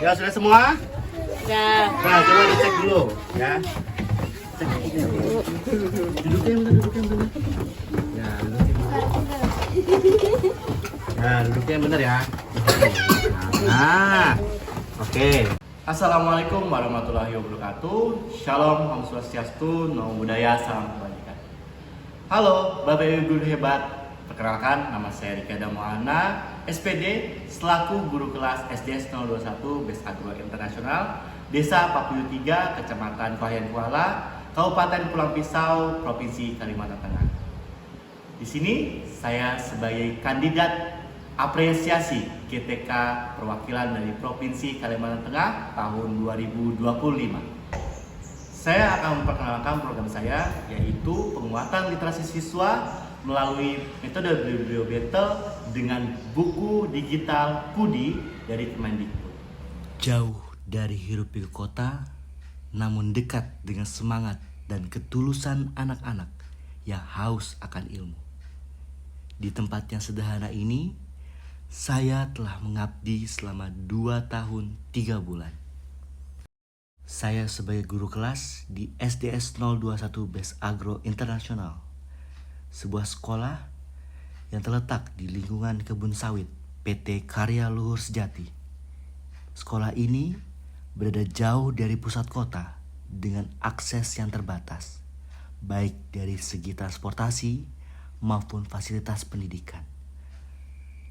Ya sudah semua? Ya. Nah, coba dicek dulu ya. Cek dulu. Duduknya bener. Ya, duduknya bener ya. Nah, oke. Assalamualaikum warahmatullahi wabarakatuh. Shalom, Om Swastiastu, Namo Buddhaya, salam kebajikan. Halo, Bapak Ibu guru hebat. Perkenalkan, nama saya Rika Damohana, SPD, selaku guru kelas SDS 021 Bes Agro Internasional, Desa Papuyu 3, Kecamatan Kohayan Kuala, Kabupaten Pulang Pisau, Provinsi Kalimantan Tengah. Di sini saya sebagai kandidat apresiasi GTK perwakilan dari Provinsi Kalimantan Tengah tahun 2025. Saya akan memperkenalkan program saya, yaitu penguatan literasi siswa melalui metode Biblio Battle dengan buku digital Budi dari Kemendikbud. Jauh dari hiruk-pikuk kota, namun dekat dengan semangat dan ketulusan anak-anak yang haus akan ilmu. Di tempat yang sederhana ini, saya telah mengabdi selama 2 tahun 3 bulan. Saya sebagai guru kelas di SDS 021 Bes Agro Internasional, sebuah sekolah yang terletak di lingkungan kebun sawit PT Karya Luhur Sejati. Sekolah ini berada jauh dari pusat kota dengan akses yang terbatas, baik dari segi transportasi maupun fasilitas pendidikan.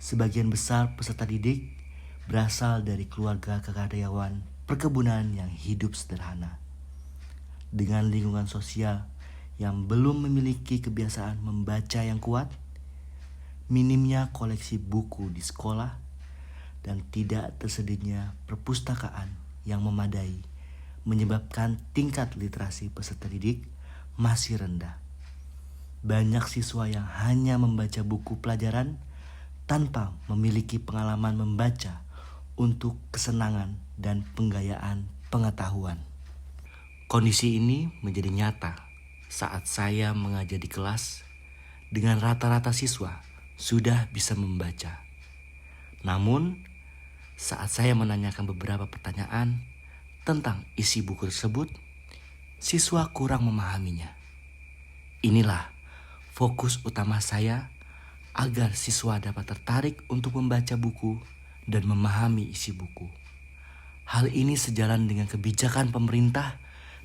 Sebagian besar peserta didik berasal dari keluarga karyawan perkebunan yang hidup sederhana. Dengan lingkungan sosial yang belum memiliki kebiasaan membaca yang kuat, minimnya koleksi buku di sekolah, dan tidak tersedianya perpustakaan yang memadai menyebabkan tingkat literasi peserta didik masih rendah. Banyak siswa yang hanya membaca buku pelajaran tanpa memiliki pengalaman membaca untuk kesenangan dan penggayaan pengetahuan. Kondisi ini menjadi nyata saat saya mengajar di kelas dengan rata-rata siswa sudah bisa membaca. Namun, saat saya menanyakan beberapa pertanyaan tentang isi buku tersebut, siswa kurang memahaminya. Inilah fokus utama saya agar siswa dapat tertarik untuk membaca buku dan memahami isi buku. Hal ini sejalan dengan kebijakan pemerintah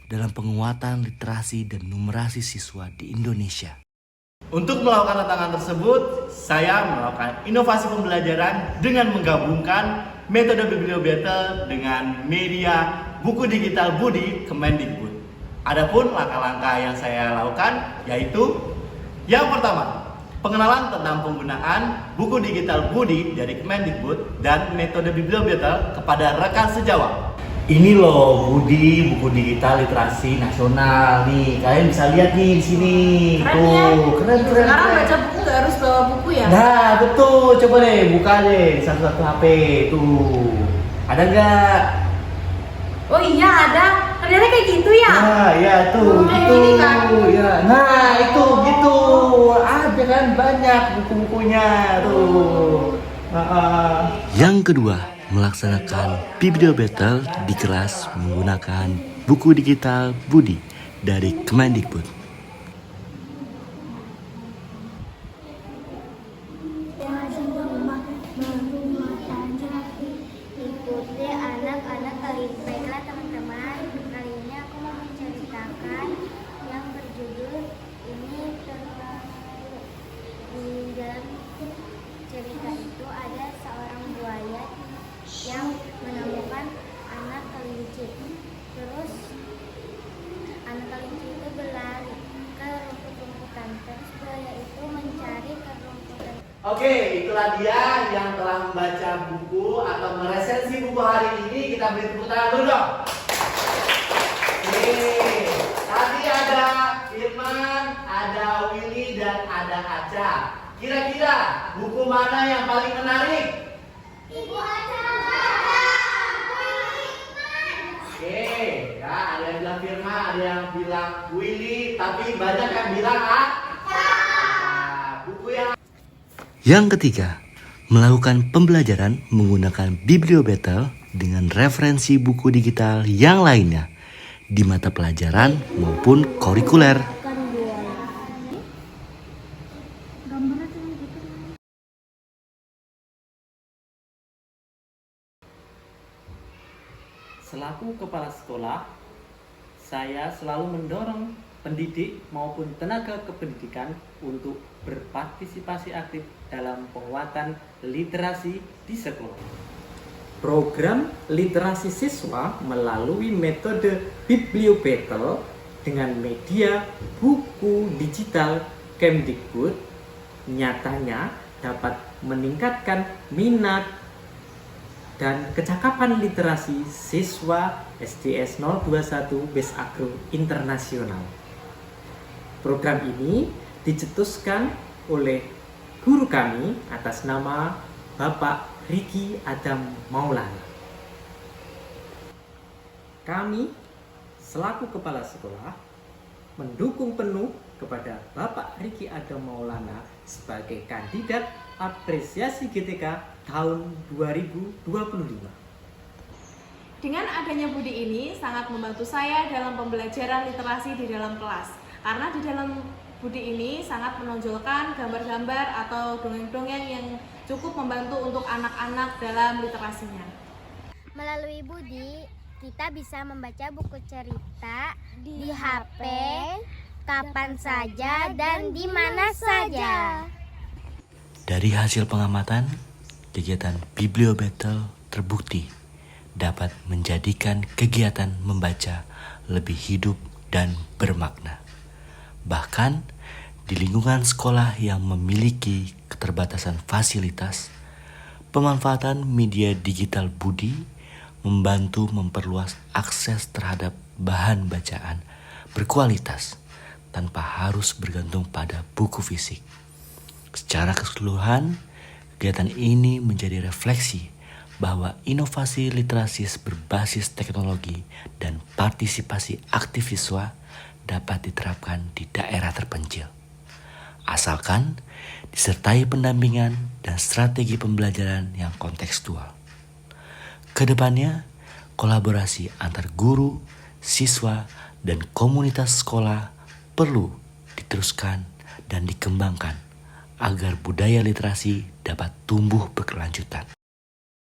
dalam penguatan literasi dan numerasi siswa di Indonesia. Untuk melakukan tantangan tersebut, saya melakukan inovasi pembelajaran dengan menggabungkan metode Biblio Battle dengan media buku digital Budi Kemendikbud. Adapun langkah-langkah yang saya lakukan yaitu yang pertama, pengenalan tentang penggunaan buku digital Budi dari Kemendikbud dan metode Biblio Battle kepada rekan sejawat. Ini loh Budi, buku digital literasi nasional nih. Kalian bisa lihat nih di sini. Keren Tuh, ya? keren. Sekarang baca buku nggak harus bawa buku ya? Nah, betul. Coba deh buka deh satu-satu HP. Tuh. Ada nggak? Oh iya ada. Ternyata kayak gitu ya? Nah, ya tuh, gitu. Ini kan? Ya. Nah, itu gitu. Ada kan banyak buku-bukunya tuh. Yang kedua, melaksanakan Biblio Battle di kelas menggunakan buku digital Budi dari Kemendikbud. Ikuti anak-anak kali. Baiklah teman-teman, kali ini aku mau menceritakan yang berjudul ini terlalu. Di dalam cerita itu ada seorang buaya yang menemukan anak kelinci. Terus anak kelinci itu berlari ke rumput-rumputan. Terus buaya itu mencari ke rumputan. Oke, itulah dia yang telah membaca buku atau meresensi buku hari ini. Kita beri tepuk tangan dulu dong. Oke, tadi ada Firman, ada Willy, dan ada Aca. Kira-kira buku mana yang paling menarik? Ibu Aca. Oke, ya ada yang bilang Firman, ada yang bilang Willy, tapi banyak yang bilang Aca. Nah, buku yang Yang ketiga, Melakukan pembelajaran menggunakan Bibliobattle dengan referensi buku digital yang lainnya di mata pelajaran maupun kurikuler. Selaku kepala sekolah, saya selalu mendorong pendidik maupun tenaga kependidikan untuk berpartisipasi aktif dalam penguatan literasi di sekolah. Program literasi siswa melalui metode Bibliobattle dengan media buku digital Kemdikbud nyatanya dapat meningkatkan minat dan kecakapan literasi siswa SDS 021 Bes Agro Internasional. Program ini dicetuskan oleh guru kami atas nama Bapak Riki Adam Maulana. Kami selaku kepala sekolah mendukung penuh kepada Bapak Riki Adam Maulana sebagai kandidat apresiasi GTK tahun 2025. Dengan adanya budi ini sangat membantu saya dalam pembelajaran literasi di dalam kelas. Karena di dalam budi ini sangat menonjolkan gambar-gambar atau dongeng-dongeng yang cukup membantu untuk anak-anak dalam literasinya. Melalui budi, kita bisa membaca buku cerita di HP, kapan saja dan di mana saja. Dari hasil pengamatan, kegiatan Bibliobattle terbukti dapat menjadikan kegiatan membaca lebih hidup dan bermakna. Bahkan di lingkungan sekolah yang memiliki keterbatasan fasilitas, pemanfaatan media digital budi membantu memperluas akses terhadap bahan bacaan berkualitas tanpa harus bergantung pada buku fisik. Secara keseluruhan, kegiatan ini menjadi refleksi bahwa inovasi literasi berbasis teknologi dan partisipasi aktif siswa dapat diterapkan di daerah terpencil, asalkan disertai pendampingan dan strategi pembelajaran yang kontekstual. Kedepannya, kolaborasi antar guru, siswa, dan komunitas sekolah perlu diteruskan dan dikembangkan agar budaya literasi dapat tumbuh berkelanjutan.